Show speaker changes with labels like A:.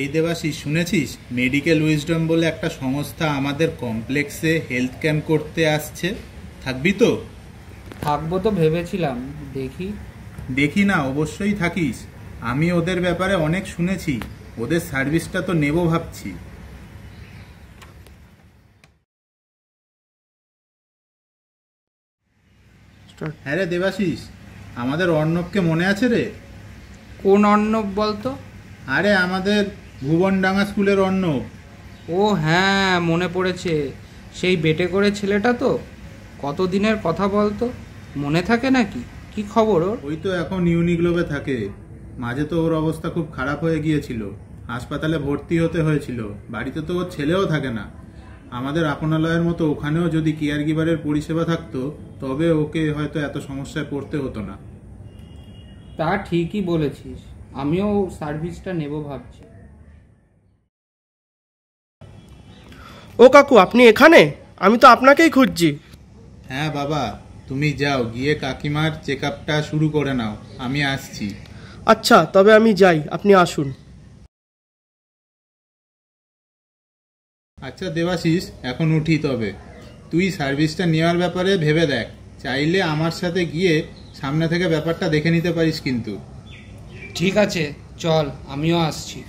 A: এই দেবাশিস, শুনেছিস medical wisdom বলে একটা সংস্থা আমাদের কমপ্লেক্সে হেলথ ক্যাম্প করতে আসছে? থাকবি তো?
B: থাকবো তো ভেবেছিলাম, দেখি।
A: দেখি না, অবশ্যই থাকিস। আমি ওদের ব্যাপারে অনেক শুনেছি, ওদের সার্ভিসটা তো নেব ভাবছি। হ্যাঁ রে দেবাশিস, আমাদের অর্ণবকে মনে আছে রে?
B: কোন অর্ণব বলতো?
A: আরে আমাদের ভুবনডাঙ্গা স্কুলের অর্ণব।
B: ও হ্যাঁ, মনে পড়েছে। সেই বেটে করে ছেলেটা তো? কতদিনের কথা বলতো, মনে থাকে নাকি? কি খবর ওর?
A: ওই তো এখন ইউনিগ্লোবে থাকে। মাঝে তো ওর অবস্থা খুব খারাপ হয়ে গিয়েছিল, হাসপাতালে ভর্তি হতে হয়েছিল। বাড়িতে তো ওর ছেলেও থাকে না। আমাদের আপনালয়ের মতো ওখানেও যদি কেয়ার গিভারের পরিষেবা থাকতো, তবে ওকে হয়তো এত সমস্যায় পড়তে হতো না।
B: তা ঠিকই বলেছিস, আমিও সার্ভিসটা নেব ভাবছি।
C: ও কাকু, আপনি এখানে? আমি তো আপনাকেই খুঁজছি।
A: হ্যাঁ বাবা, তুমি যাও, গিয়ে কাকিমার চেক আপটা শুরু করে নাও, আমি আসছি।
C: আচ্ছা, তবে আমি যাই, আপনি আসুন।
A: আচ্ছা দেবাশিস, এখন উঠি। তবে তুই সার্ভিসটা নেওয়ার ব্যাপারে ভেবে দেখ। চাইলে আমার সাথে গিয়ে সামনে থেকে ব্যাপারটা দেখে নিতে পারিস কিন্তু।
B: ঠিক আছে, চল, আমিও আসছি।